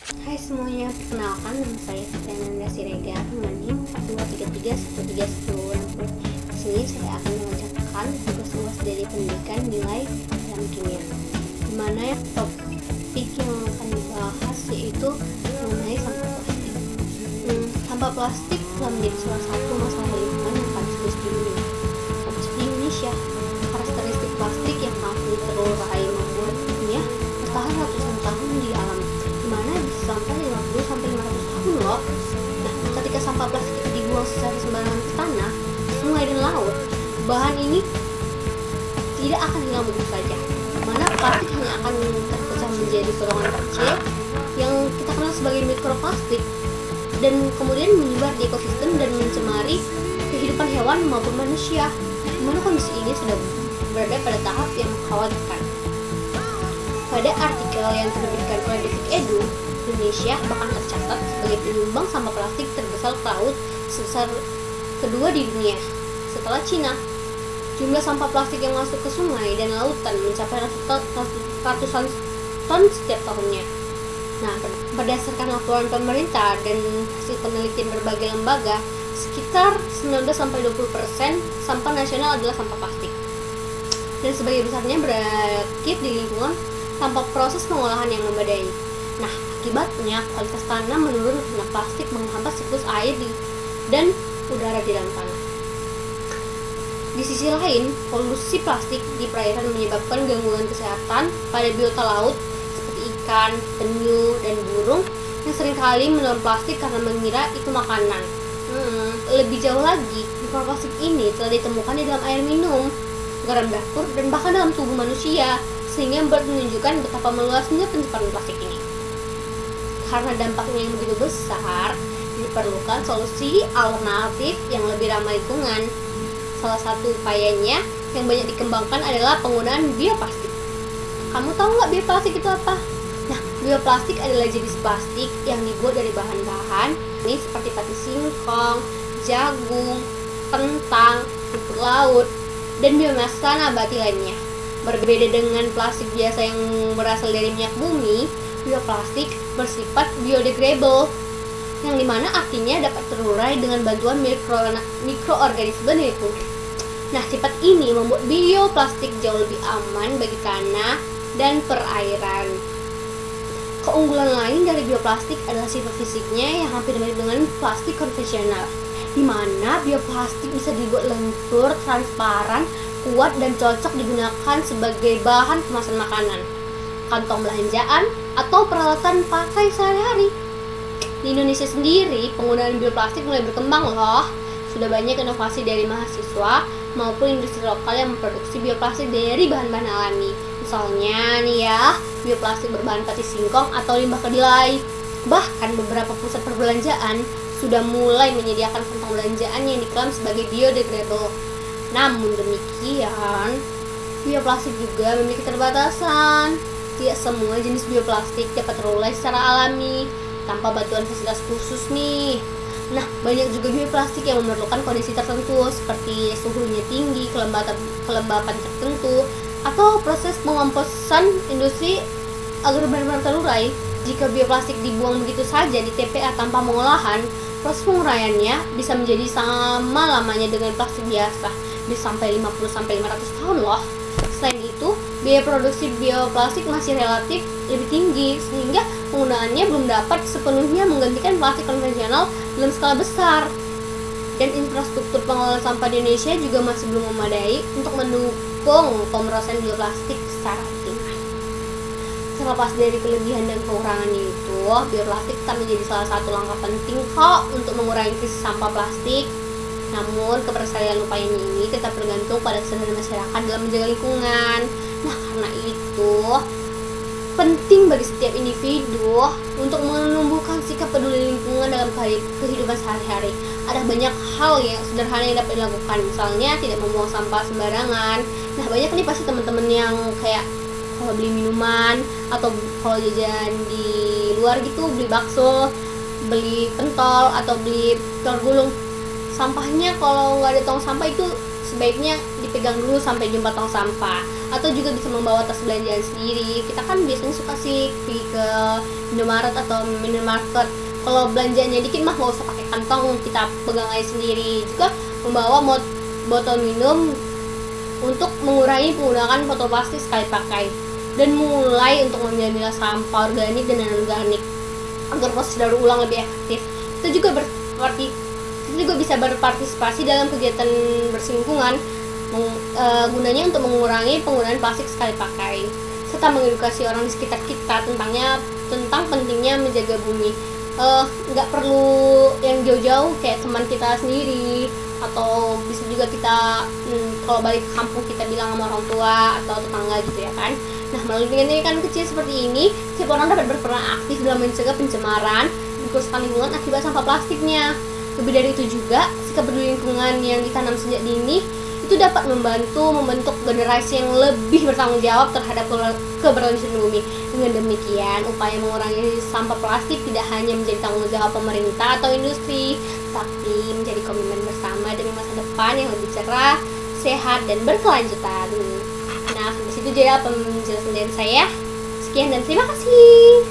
Hai semuanya, perkenalkan nama saya Fitriana Siregar, nomor NIM 4233131060. Di sini saya akan mengerjakan tugas-tugas dari pendidikan nilai dalam kimia, di mana topik yang akan dibahas yaitu mengenai sampah plastik. Sampah plastik telah menjadi salah satu masalah lingkungan yang paling serius di dunia, termasuk di Indonesia. Karakteristik plastik yang mampu terurai membuatnya bertahan ratusan tahun di alam, dimana bisa sampai 50-500 tahun loh. Nah, ketika sampah plastik dibuang secara sembarangan ke tanah, sungai dan laut, bahan ini tidak akan hilang begitu saja, mana plastik hanya akan terpecah menjadi golongan kecil yang kita kenal sebagai mikroplastik, dan kemudian menyebar di ekosistem dan mencemari kehidupan hewan maupun manusia, dimana kondisi ini sudah berada pada tahap yang mengkhawatirkan. Pada artikel yang terbitkan oleh Detik Edu, Indonesia bahkan tercatat sebagai penyumbang sampah plastik terbesar ke laut sebesar kedua di dunia setelah Cina. Jumlah sampah plastik yang masuk ke sungai dan lautan mencapai ratusan ton setiap tahunnya. Nah, berdasarkan laporan pemerintah dan hasil penelitian berbagai lembaga, sekitar 19-20% sampah nasional adalah sampah plastik, dan sebagian besarnya berakhir di lingkungan tanpa proses pengolahan yang memadai. Nah, akibatnya kualitas tanah menurun karena plastik menghambat siklus air dan udara di dalam tanah. Di sisi lain, polusi plastik di perairan menyebabkan gangguan kesehatan pada biota laut seperti ikan, penyu, dan burung yang seringkali menelan plastik karena mengira itu makanan. Lebih jauh lagi, mikroplastik ini telah ditemukan di dalam air minum, garam dapur, dan bahkan dalam tubuh manusia, sehingga menunjukkan betapa meluasnya pencemaran plastik ini. Karena dampaknya yang begitu besar, diperlukan solusi alternatif yang lebih ramah lingkungan. Salah satu upayanya yang banyak dikembangkan adalah penggunaan bioplastik. Kamu tahu nggak bioplastik itu apa? Nah, bioplastik adalah jenis plastik yang dibuat dari bahan-bahan ini seperti pati singkong, jagung, kentang, rumput laut, dan biomasa nabati lainnya. Berbeda dengan plastik biasa yang berasal dari minyak bumi, bioplastik bersifat biodegradable, yang dimana artinya dapat terurai dengan bantuan mikroorganisme itu. Nah, sifat ini membuat bioplastik jauh lebih aman bagi tanah dan perairan. Keunggulan lain dari bioplastik adalah sifat fisiknya yang hampir mirip dengan plastik konvensional, di mana bioplastik bisa dibuat lentur, transparan, kuat, dan cocok digunakan sebagai bahan kemasan makanan, kantong belanjaan, atau peralatan pakai sehari-hari. Di Indonesia sendiri, penggunaan bioplastik mulai berkembang loh. Sudah banyak inovasi dari mahasiswa maupun industri lokal yang memproduksi bioplastik dari bahan-bahan alami. Misalnya nih ya, bioplastik berbahan pati singkong atau limbah kedelai. Bahkan beberapa pusat perbelanjaan sudah mulai menyediakan kantong belanjaan yang diklaim sebagai biodegradable. Namun demikian, bioplastik juga memiliki keterbatasan. Tidak semua jenis bioplastik dapat terurai secara alami tanpa bantuan fasilitas khusus nih. Nah, banyak juga bioplastik yang memerlukan kondisi tertentu seperti suhunya tinggi, kelembapan tertentu, atau proses pengomposan industri agar benar-benar terurai. Jika bioplastik dibuang begitu saja di TPA tanpa pengolahan, proses penguraiannya bisa menjadi sama lamanya dengan plastik biasa, bisa sampai 50-500 tahun loh. Selain itu, biaya produksi bioplastik masih relatif lebih tinggi, sehingga penggunaannya belum dapat sepenuhnya menggantikan plastik konvensional dalam skala besar. Dan infrastruktur pengelolaan sampah di Indonesia juga masih belum memadai untuk mendukung pemrosesan bioplastik secara optimal. Terlepas dari kelebihan dan kekurangannya itu, bioplastik tetap menjadi salah satu langkah penting kok untuk mengurangi krisis sampah plastik. Namun, keberhasilan upaya ini tetap bergantung pada kesadaran masyarakat dalam menjaga lingkungan. Nah, karena itu penting bagi setiap individu untuk menumbuhkan sikap peduli lingkungan dalam kehidupan sehari-hari. Ada banyak hal yang sederhana yang dapat dilakukan, misalnya tidak membuang sampah sembarangan. Nah, banyak nih pasti teman-teman yang kayak kalau beli minuman atau kalau jajan di luar gitu, beli bakso, beli pentol, atau beli telur gulung, sampahnya kalau nggak ada tong sampah itu sebaiknya dipegang dulu sampai jumpa tong sampah, atau juga bisa membawa tas belanjaan sendiri. Kita kan biasanya suka sih pergi ke Indomaret atau minimarket, kalau belanjanya dikit mah nggak usah pakai kantong, kita pegang aja sendiri. Juga membawa botol minum untuk mengurangi penggunaan botol plastik sekali pakai, dan mulai untuk memilah sampah organik dan anorganik agar proses daur ulang lebih efektif. Kita juga bisa berpartisipasi dalam kegiatan bersih lingkungan, gunanya untuk mengurangi penggunaan plastik sekali pakai, serta mengedukasi orang di sekitar kita tentang pentingnya menjaga bumi. Nggak perlu yang jauh-jauh, kayak teman kita sendiri, atau bisa juga kita kalau balik ke kampung kita bilang sama orang tua atau tetangga gitu ya kan. Nah, melalui tindakan kecil seperti ini, setiap orang dapat berperan aktif dalam mencegah pencemaran dan kerusakan lingkungan akibat sampah plastiknya. Lebih dari itu juga, sikap peduli lingkungan yang ditanam sejak dini itu dapat membantu membentuk generasi yang lebih bertanggung jawab terhadap keberlangsungan bumi. Dengan demikian, upaya mengurangi sampah plastik tidak hanya menjadi tanggung jawab pemerintah atau industri, tapi menjadi komitmen bersama demi masa depan yang lebih cerah, sehat, dan berkelanjutan. Nah, di situ jadi penjelasan dari saya. Sekian dan terima kasih.